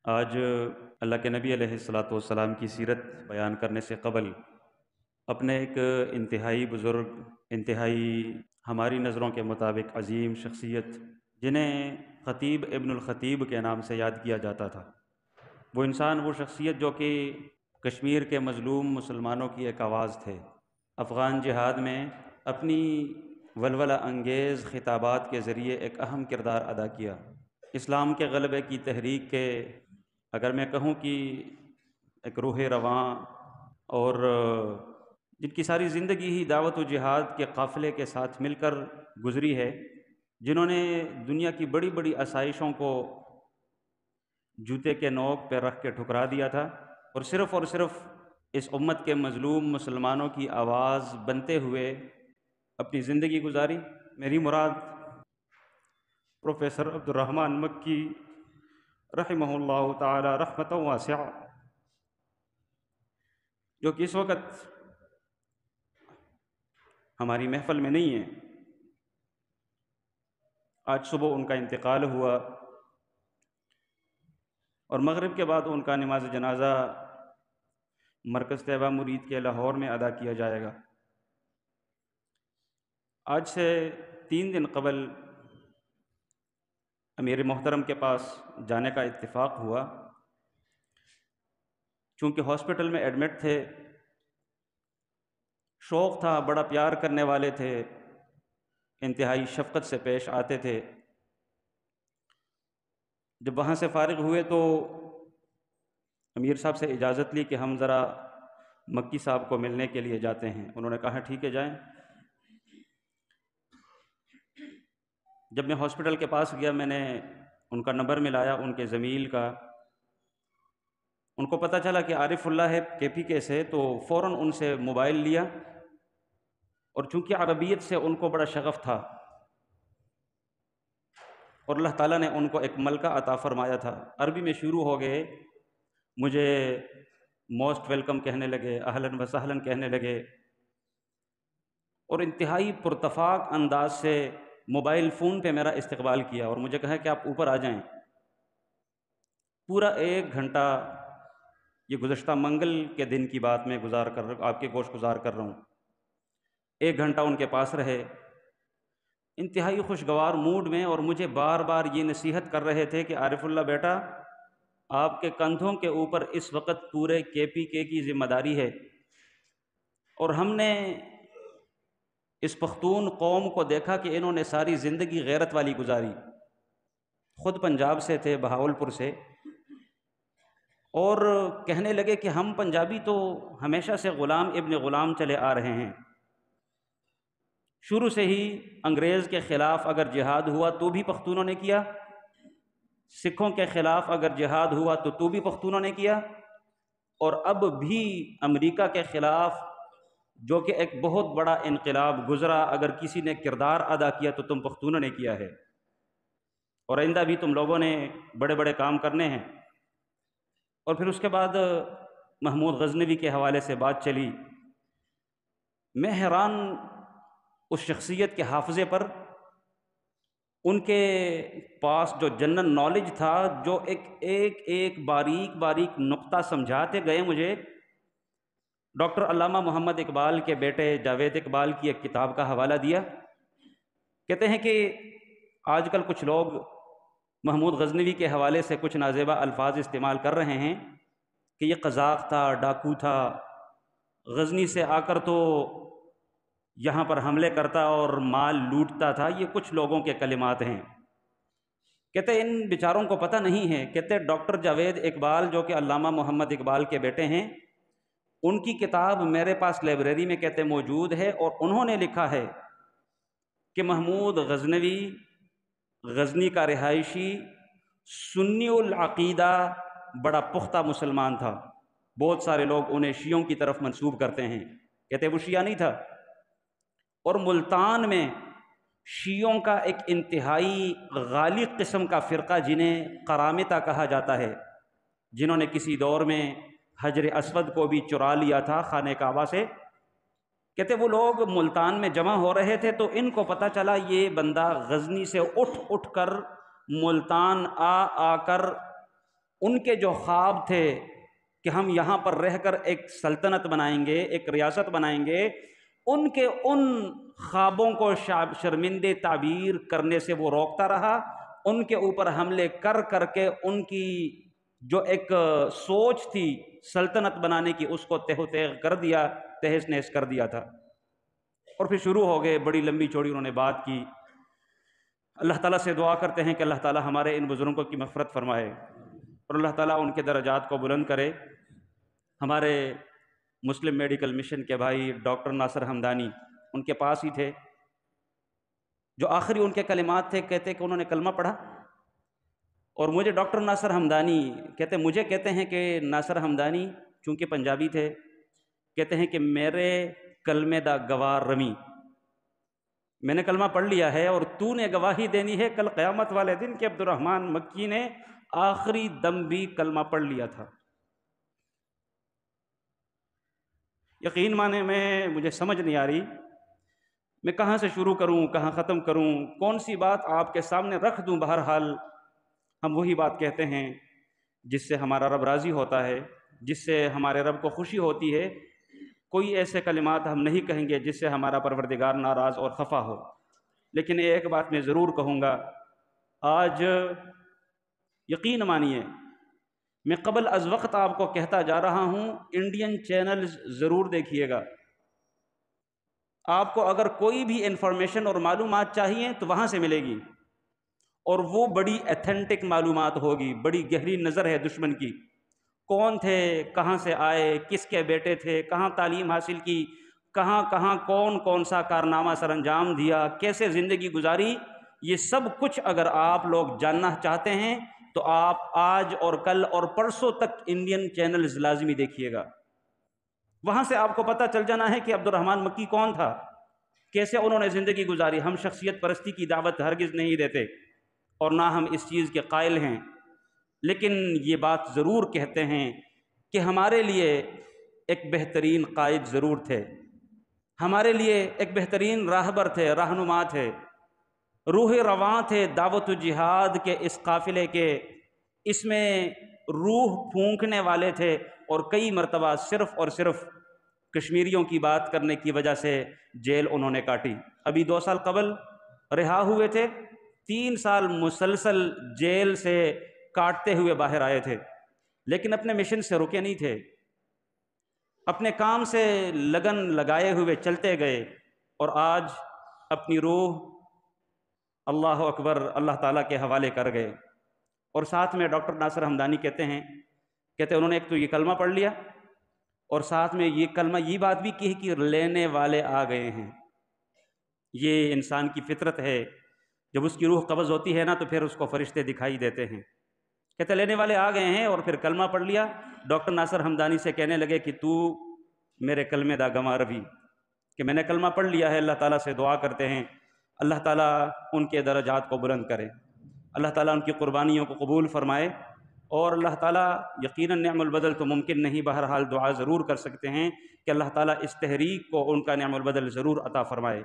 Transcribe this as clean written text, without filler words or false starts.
آج اللہ کے نبی علیہ الصلاۃ والسلام کی سیرت بیان کرنے سے قبل اپنے ایک انتہائی بزرگ، انتہائی ہماری نظروں کے مطابق عظیم شخصیت، جنہیں خطیب ابن الخطیب کے نام سے یاد کیا جاتا تھا، وہ انسان، وہ شخصیت جو کہ کشمیر کے مظلوم مسلمانوں کی ایک آواز تھے، افغان جہاد میں اپنی ولولہ انگیز خطابات کے ذریعے ایک اہم کردار ادا کیا۔ اسلام کے غلبے کی تحریک کے، اگر میں کہوں کہ ایک روح رواں، اور جن کی ساری زندگی ہی دعوت و جہاد کے قافلے کے ساتھ مل کر گزری ہے، جنہوں نے دنیا کی بڑی بڑی آسائشوں کو جوتے کے نوک پہ رکھ کے ٹھکرا دیا تھا، اور صرف اس امت کے مظلوم مسلمانوں کی آواز بنتے ہوئے اپنی زندگی گزاری۔ میری مراد پروفیسر عبدالرحمن مکی رحمہ اللہ تعالی رحمۃ واسعہ، جو کہ اس وقت ہماری محفل میں نہیں ہیں۔ آج صبح ان کا انتقال ہوا، اور مغرب کے بعد ان کا نماز جنازہ مرکز طیبہ مرید کے لاہور میں ادا کیا جائے گا۔ آج سے 3 دن قبل امیر محترم کے پاس جانے کا اتفاق ہوا، چونکہ ہاسپٹل میں ایڈمٹ تھے، شوق تھا، بڑا پیار کرنے والے تھے، انتہائی شفقت سے پیش آتے تھے۔ جب وہاں سے فارغ ہوئے تو امیر صاحب سے اجازت لی کہ ہم ذرا مکی صاحب کو ملنے کے لیے جاتے ہیں۔ انہوں نے کہا ٹھیک ہے، جائیں۔ جب میں ہاسپٹل کے پاس گیا، میں نے ان کا نمبر ملایا، ان کے زمیل کا۔ ان کو پتہ چلا کہ عارف اللہ ہے KPK سے، تو فوراً ان سے موبائل لیا، اور چونکہ عربیت سے ان کو بڑا شغف تھا، اور اللہ تعالیٰ نے ان کو ایک ملکہ عطا فرمایا تھا، عربی میں شروع ہو گئے، مجھے موسٹ ویلکم کہنے لگے، اہلاً و سہلاً کہنے لگے، اور انتہائی پرتفاق انداز سے موبائل فون پہ میرا استقبال کیا، اور مجھے کہا کہ آپ اوپر آ جائیں۔ پورا 1 گھنٹہ، یہ گزشتہ منگل کے دن کی بات میں آپ کے گوش گزار کر رہا ہوں، 1 گھنٹہ ان کے پاس رہے، انتہائی خوشگوار موڈ میں، اور مجھے بار بار یہ نصیحت کر رہے تھے کہ عارف اللہ بیٹا، آپ کے کندھوں کے اوپر اس وقت پورے KPK کی ذمہ داری ہے، اور ہم نے اس پختون قوم کو دیکھا کہ انہوں نے ساری زندگی غیرت والی گزاری، خود پنجاب سے تھے، بہاولپور سے، اور کہنے لگے کہ ہم پنجابی تو ہمیشہ سے غلام ابن غلام چلے آ رہے ہیں، شروع سے ہی انگریز کے خلاف اگر جہاد ہوا تو بھی پختونوں نے کیا، سکھوں کے خلاف اگر جہاد ہوا تو بھی پختونوں نے کیا، اور اب بھی امریکہ کے خلاف، جو کہ ایک بہت بڑا انقلاب گزرا، اگر کسی نے کردار ادا کیا تو تم پختونوں نے کیا ہے، اور آئندہ بھی تم لوگوں نے بڑے بڑے کام کرنے ہیں۔ اور پھر اس کے بعد محمود غزنوی کے حوالے سے بات چلی۔ میں حیران اس شخصیت کے حافظے پر، ان کے پاس جو جنرل نالج تھا، جو ایک باریک نقطہ سمجھاتے گئے مجھے۔ ڈاکٹر علامہ محمد اقبال کے بیٹے جاوید اقبال کی ایک کتاب کا حوالہ دیا، کہتے ہیں کہ آج کل کچھ لوگ محمود غزنوی کے حوالے سے کچھ نازیبا الفاظ استعمال کر رہے ہیں کہ یہ قزاق تھا، ڈاکو تھا، غزنی سے آ کر تو یہاں پر حملے کرتا اور مال لوٹتا تھا۔ یہ کچھ لوگوں کے کلمات ہیں، کہتے ان بیچاروں کو پتہ نہیں ہے۔ کہتے ڈاکٹر جاوید اقبال، جو کہ علامہ محمد اقبال کے بیٹے ہیں، ان کی کتاب میرے پاس لائبریری میں کہتے موجود ہے، اور انہوں نے لکھا ہے کہ محمود غزنوی غزنی کا رہائشی، سنی العقیدہ، بڑا پختہ مسلمان تھا۔ بہت سارے لوگ انہیں شیعوں کی طرف منسوب کرتے ہیں، کہتے وہ شیعہ نہیں تھا۔ اور ملتان میں شیعوں کا ایک انتہائی غالب قسم کا فرقہ، جنہیں قرامطہ کہا جاتا ہے، جنہوں نے کسی دور میں حجر اسود کو بھی چرا لیا تھا خانہ کعبہ سے، کہتے وہ لوگ ملتان میں جمع ہو رہے تھے، تو ان کو پتہ چلا یہ بندہ غزنی سے اٹھ کر ملتان آ کر ان کے جو خواب تھے کہ ہم یہاں پر رہ کر ایک سلطنت بنائیں گے، ایک ریاست بنائیں گے، ان کے ان خوابوں کو شرمندے تعبیر کرنے سے وہ روکتا رہا، ان کے اوپر حملے کر کر کے ان کی جو ایک سوچ تھی سلطنت بنانے کی اس کو تہ و تیغ کر دیا، تہس نہس کر دیا تھا۔ اور پھر شروع ہو گئے، بڑی لمبی چوڑی انہوں نے بات کی۔ اللہ تعالیٰ سے دعا کرتے ہیں کہ اللہ تعالیٰ ہمارے ان بزرگوں کی مغفرت فرمائے اور اللہ تعالیٰ ان کے درجات کو بلند کرے۔ ہمارے مسلم میڈیکل مشن کے بھائی ڈاکٹر ناصر ہمدانی ان کے پاس ہی تھے، جو آخری ان کے کلمات تھے، کہتے کہ انہوں نے کلمہ پڑھا اور مجھے ڈاکٹر ناصر ہمدانی کہتے ہیں کہ ناصر ہمدانی چونکہ پنجابی تھے، کہتے ہیں کہ میرے کلمے دا گواہ رمی، میں نے کلمہ پڑھ لیا ہے اور تو نے گواہی دینی ہے کل قیامت والے دن کہ عبد الرحمن مکی نے آخری دم بھی کلمہ پڑھ لیا تھا۔ یقین مانے میں مجھے سمجھ نہیں آ رہی میں کہاں سے شروع کروں، کہاں ختم کروں، کون سی بات آپ کے سامنے رکھ دوں۔ بہرحال ہم وہی بات کہتے ہیں جس سے ہمارا رب راضی ہوتا ہے، جس سے ہمارے رب کو خوشی ہوتی ہے۔ کوئی ایسے کلمات ہم نہیں کہیں گے جس سے ہمارا پروردگار ناراض اور خفا ہو۔ لیکن ایک بات میں ضرور کہوں گا، آج یقین مانیے میں قبل از وقت آپ کو کہتا جا رہا ہوں، انڈین چینلز ضرور دیکھیے گا۔ آپ کو اگر کوئی بھی انفارمیشن اور معلومات چاہیے تو وہاں سے ملے گی، اور وہ بڑی ایتھینٹک معلومات ہوگی۔ بڑی گہری نظر ہے دشمن کی، کون تھے، کہاں سے آئے، کس کے بیٹے تھے، کہاں تعلیم حاصل کی، کہاں کون سا کارنامہ سر انجام دیا، کیسے زندگی گزاری، یہ سب کچھ اگر آپ لوگ جاننا چاہتے ہیں تو آپ آج اور کل اور پرسوں تک انڈین چینلز لازمی دیکھیے گا۔ وہاں سے آپ کو پتہ چل جانا ہے کہ عبد الرحمن مکی کون تھا، کیسے انہوں نے زندگی گزاری۔ ہم شخصیت پرستی کی دعوت ہرگز نہیں دیتے اور نہ ہم اس چیز کے قائل ہیں، لیکن یہ بات ضرور کہتے ہیں کہ ہمارے لیے ایک بہترین قائد ضرور تھے، ہمارے لیے ایک بہترین راہبر تھے، رہنما تھے، روح رواں تھے دعوت و جہاد کے اس قافلے کے، اس میں روح پھونکنے والے تھے، اور کئی مرتبہ صرف اور صرف کشمیریوں کی بات کرنے کی وجہ سے جیل انہوں نے کاٹی۔ ابھی 2 سال قبل رہا ہوئے تھے، 3 سال مسلسل جیل سے کاٹتے ہوئے باہر آئے تھے، لیکن اپنے مشن سے رکے نہیں تھے، اپنے کام سے لگن لگائے ہوئے چلتے گئے، اور آج اپنی روح اللہ اکبر اللہ تعالیٰ کے حوالے کر گئے۔ اور ساتھ میں ڈاکٹر ناصر ہمدانی کہتے انہوں نے ایک تو یہ کلمہ پڑھ لیا، اور ساتھ میں یہ کلمہ یہ بات بھی کی کہ لینے والے آ گئے ہیں۔ یہ انسان کی فطرت ہے، جب اس کی روح قبض ہوتی ہے نا تو پھر اس کو فرشتے دکھائی دیتے ہیں۔ کہتے لینے والے آ گئے ہیں، اور پھر کلمہ پڑھ لیا۔ ڈاکٹر ناصر ہمدانی سے کہنے لگے کہ تو میرے کلمے دا گواہ رہی کہ میں نے کلمہ پڑھ لیا ہے۔ اللہ تعالیٰ سے دعا کرتے ہیں اللہ تعالیٰ ان کے درجات کو بلند کرے، اللہ تعالیٰ ان کی قربانیوں کو قبول فرمائے، اور اللہ تعالیٰ یقیناً نعم البدل تو ممکن نہیں، بہرحال دعا ضرور کر سکتے ہیں کہ اللہ تعالیٰ اس تحریک کو ان کا نعم البدل ضرور عطا فرمائے۔